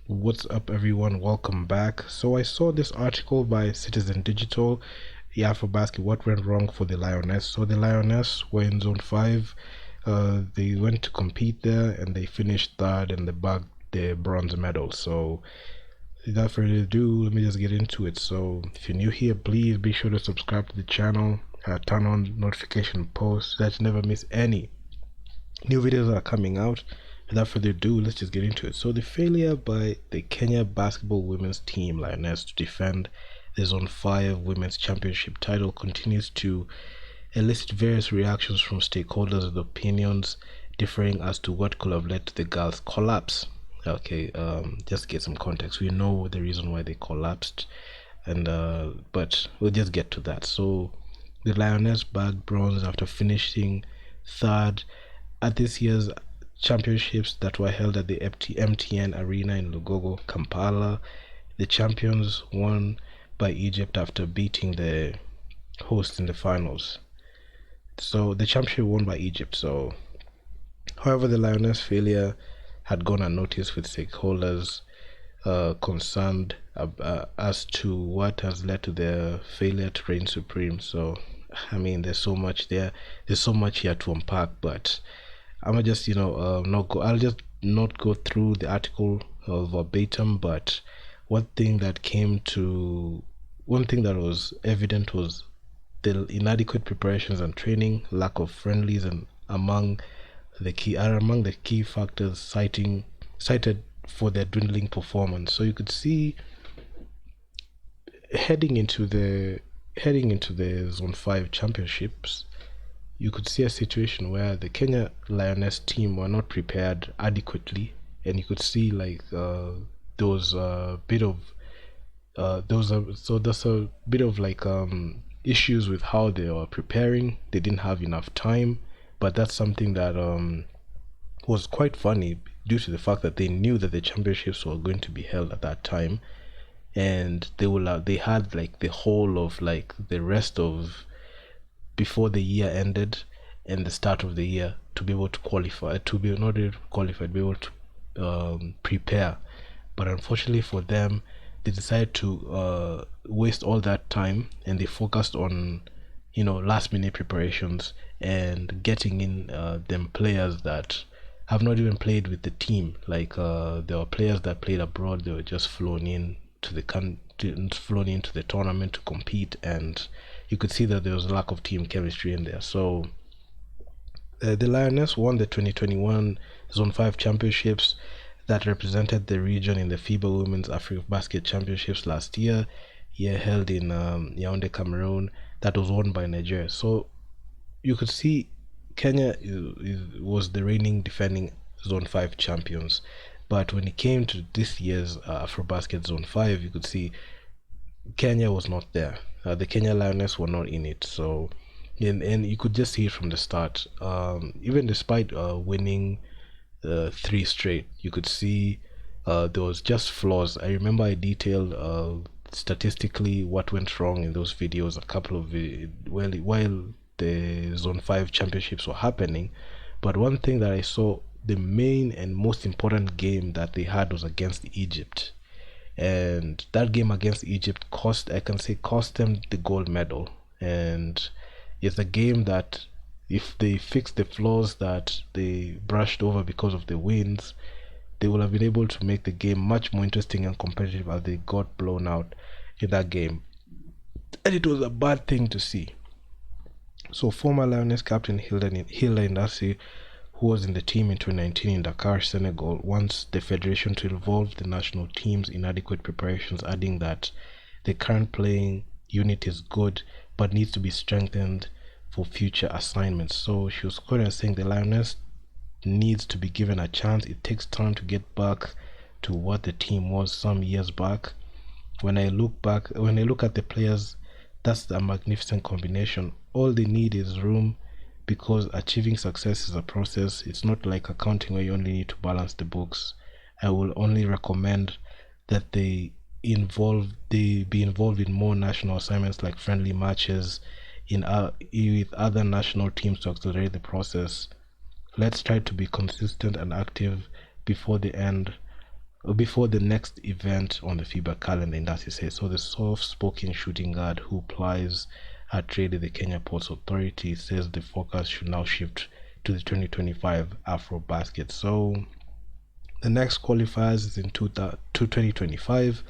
What's up, everyone? Welcome back. So, I saw this article by Citizen Digital. Yeah, for basket, what went wrong for the Lioness? So, the Lioness were in zone 5. They went to compete there and they finished third and they bagged the bronze medal. So, without further ado, let me just get into it. So, if you're new here, please be sure to subscribe to the channel, turn on notification posts so that you never miss any new videos that are coming out. Without further ado, let's just get into it. So the failure by the Kenya basketball women's team Lioness to defend the Zone 5 Women's Championship title continues to elicit various reactions from stakeholders with opinions differing as to what could have led to the girls' collapse. Okay, just to get some context. We know the reason why they collapsed, and but we'll just get to that. So the Lioness bagged bronze after finishing third at this year's championships that were held at the MTN Arena in Lugogo, Kampala. The champions won by Egypt after beating the host in the finals. So the championship won by Egypt. So, however, the Lioness failure had gone unnoticed with stakeholders concerned as to what has led to their failure to reign supreme. So, I mean, there's so much there. There's so much here to unpack, but I'm gonna just not go. I'll just not go through the article verbatim, but one thing that was evident was the inadequate preparations and training, lack of friendlies, and among the key factors cited for their dwindling performance. So you could see heading into the Zone 5 championships, you could see a situation where the Kenya Lioness team were not prepared adequately, and you could see like there was a bit of there's a bit of like issues with how they were preparing. They didn't have enough time, but that's something that was quite funny due to the fact that they knew that the championships were going to be held at that time, and they had like the whole of like the rest of before the year ended and the start of the year to be able to qualify, to be not able to qualify, to be able to prepare. But unfortunately for them, they decided to waste all that time and they focused on last minute preparations and getting in them players that have not even played with the team. Like there were players that played abroad. They were just flown in to flown into the tournament to compete, and you could see that there was a lack of team chemistry in there. So the Lioness won the 2021 Zone 5 championships that represented the region in the FIBA Women's Africa Basket Championships last year held in Yaoundé, Cameroon, that was won by Nigeria. So you could see Kenya was the reigning defending Zone 5 champions. But when it came to this year's AfroBasket Zone 5, you could see Kenya was not there. The Kenya Lioness were not in it. So, and you could just see it from the start. Even despite winning 3 straight, you could see there was just flaws. I remember I detailed statistically what went wrong in those videos. A couple of while the Zone 5 championships were happening. But one thing that I saw, the main and most important game that they had was against Egypt, and that game against Egypt cost them the gold medal. And it's a game that if they fixed the flaws that they brushed over because of the wins, they would have been able to make the game much more interesting and competitive, as they got blown out in that game. And it was a bad thing to see. So former Lioness captain Hilda Ndasi, who was in the team in 2019 in Dakar, Senegal, wants the federation to involve the national team's inadequate preparations, adding that the current playing unit is good but needs to be strengthened for future assignments. So she was quoted as saying the Lioness needs to be given a chance. It takes time to get back to what the team was some years back. When I look at the players, that's a magnificent combination. All they need is room, because achieving success is a process. It's not like accounting where you only need to balance the books. I will only recommend that they be involved in more national assignments like friendly matches with other national teams to accelerate the process. Let's try to be consistent and active before the end before the next event on the FIBA calendar in that he said. So the soft-spoken shooting guard who plies her trade at the Kenya Ports Authority says the focus should now shift to the 2025 Afro Basket. So the next qualifiers is in 2025.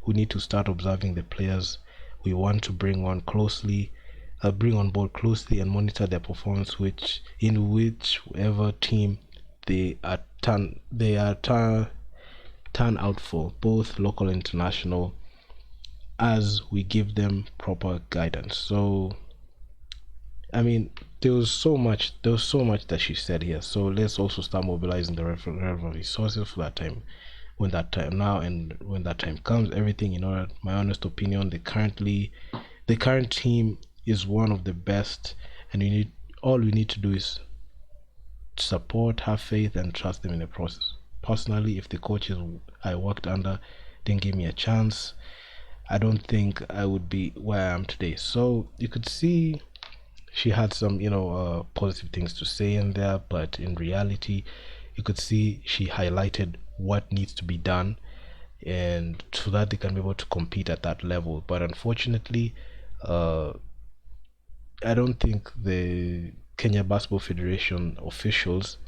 We need to start observing the players we want to bring on board closely and monitor their performance, whichever team they are turn out for, both local and international, as we give them proper guidance. So I mean, there was so much that she said here. So let's also start mobilizing the relevant resources for that time. When that time now and when that time comes, everything in order. My honest opinion, the current team is one of the best, and all we need to do is support, have faith, and trust them in the process. Personally, if the coaches I worked under didn't give me a chance, I don't think I would be where I am today. So you could see she had some, positive things to say in there, but in reality, you could see she highlighted what needs to be done, and so that they can be able to compete at that level. But unfortunately, uh, I don't think the Kenya Basketball Federation officials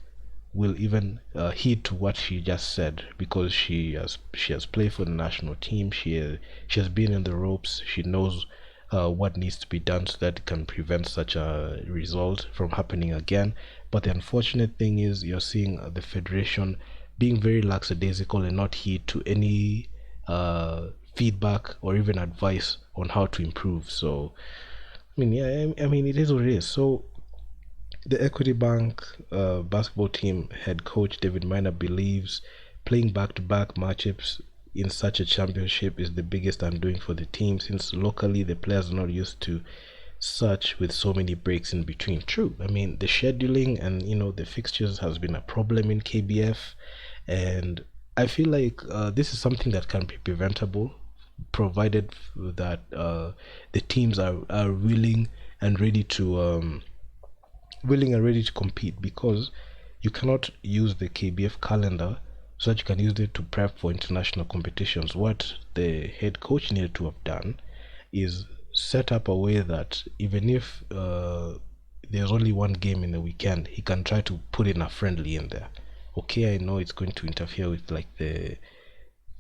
will even heed to what she just said, because she has played for the national team. She has been in the ropes. She knows what needs to be done so that it can prevent such a result from happening again. But the unfortunate thing is you're seeing the federation being very lackadaisical and not heed to any feedback or even advice on how to improve. So I mean, yeah, I mean, it is what it is. So the Equity Bank basketball team head coach David Miner believes playing back-to-back matchups in such a championship is the biggest undoing for the team, since locally the players are not used to such with so many breaks in between. True, I mean the scheduling and the fixtures has been a problem in KBF, and I feel like this is something that can be preventable, provided that the teams are willing and ready to compete, because you cannot use the KBF calendar so that you can use it to prep for international competitions. What the head coach needed to have done is set up a way that even if there's only one game in the weekend, he can try to put in a friendly in there. Okay, I know it's going to interfere with like the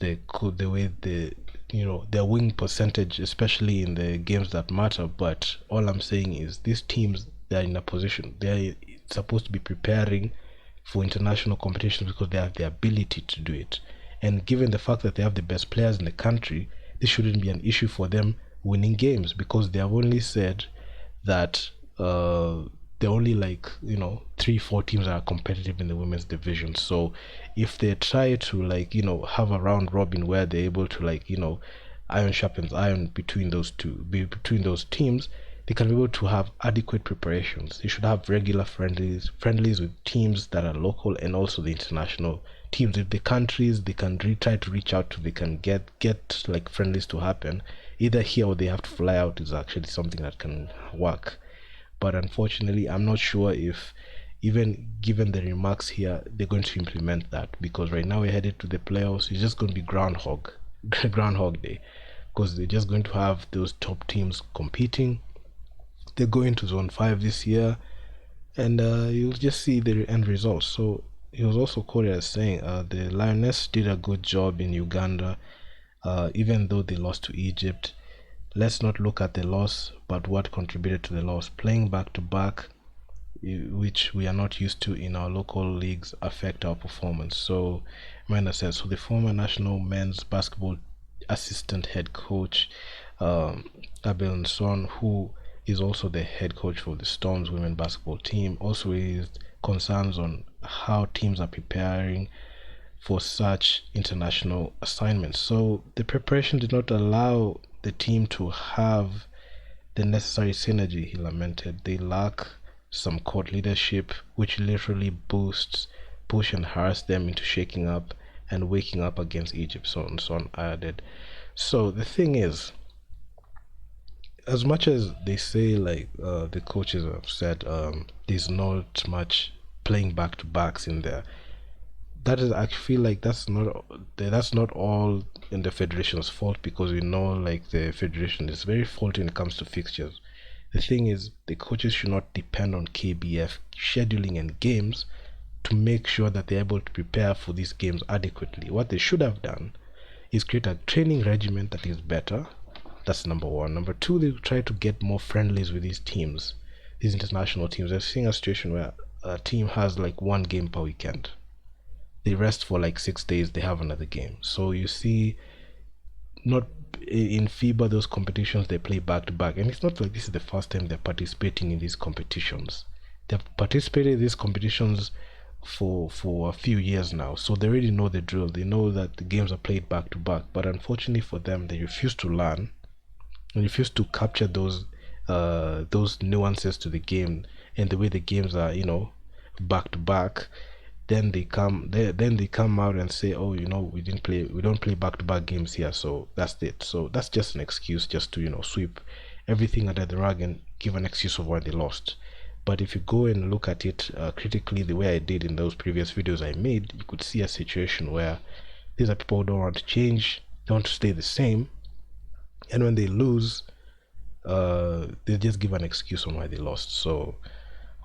way their win percentage, especially in the games that matter. But all I'm saying is these teams, they're in a position, they're supposed to be preparing for international competitions because they have the ability to do it. And given the fact that they have the best players in the country, this shouldn't be an issue for them winning games, because they have only said that there are only 3-4 teams that are competitive in the women's division. So if they try to have a round robin where they're able to iron sharpens iron between those teams, they can be able to have adequate preparations. They should have regular friendlies with teams that are local, and also the international teams with the countries they can try to reach out to. They can get like friendlies to happen either here, or they have to fly out. Is actually something that can work. But unfortunately, I'm not sure if, even given the remarks here, they're going to implement that, because right now we're headed to the playoffs. It's just going to be groundhog day, because they're just going to have those top teams competing. They're going to zone 5 this year, and you'll just see the end results. So he was also quoted as saying the Lioness did a good job in Uganda, even though they lost to Egypt. Let's not look at the loss, but what contributed to the loss. Playing back to back, which we are not used to in our local leagues, affect our performance. So Miner says, so the former national men's basketball assistant head coach Abel Nson, who is also the head coach for the Storm's women basketball team, also raised concerns on how teams are preparing for such international assignments. So the preparation did not allow the team to have the necessary synergy, he lamented. They lack some court leadership, which literally push and harass them into shaking up and waking up against Egypt, so on, so on, added. So the thing is, as much as they say the coaches have said there's not much playing back to backs in there, that is, I feel like that's not all in the federation's fault, because we know like the federation is very faulty when it comes to fixtures. The thing is, the coaches should not depend on KBF scheduling and games to make sure that they're able to prepare for these games adequately. What they should have done is create a training regimen that is better. That's number one. Number two, they try to get more friendlies with these teams, these international teams. They're seeing a situation where a team has like one game per weekend. They rest for like 6 days, they have another game. So you see, not in FIBA, those competitions they play back to back, and it's not like this is the first time they're participating in these competitions. They've participated in these competitions for a few years now, so they already know the drill. They know that the games are played back to back, but unfortunately for them, they refuse to learn and refuse to capture those nuances to the game and the way the games are, back to back. Then they come out and say, oh, we don't play back to back games here, so that's it. So that's just an excuse, just to sweep everything under the rug and give an excuse of why they lost. But if you go and look at it critically, the way I did in those previous videos I made, you could see a situation where these are people who don't want to change, they want to stay the same, and when they lose, they just give an excuse on why they lost. So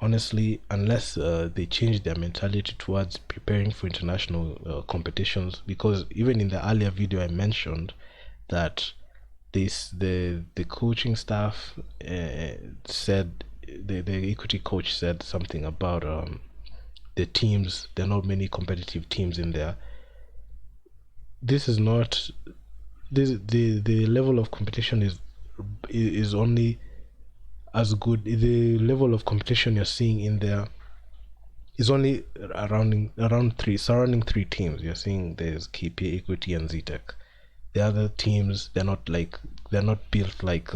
honestly, unless they change their mentality towards preparing for international competitions, because even in the earlier video I mentioned that the coaching staff said, the equity coach said something about the teams, there are not many competitive teams in there. This is not the level of competition is only as good. The level of competition you're seeing in there is only surrounding three teams. You're seeing there's KP, Equity, and ZTech. The other teams, they're not built like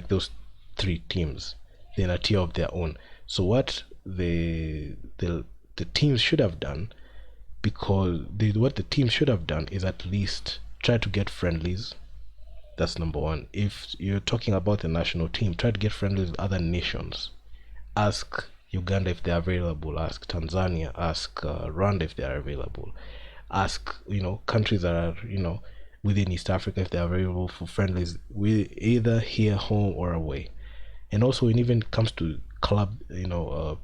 those three teams. They're in a tier of their own. So what the teams should have done, what the team should have done is at least try to get friendlies. That's number one. If you're talking about the national team, try to get friendlies with other nations. Ask Uganda if they're available. Ask Tanzania. Ask Rwanda if they're available. Ask countries that are within East Africa if they're available for friendlies, either here, home, or away. And also, when even comes to club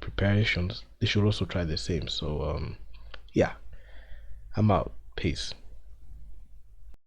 preparations, they should also try the same. So yeah, I'm out. Peace.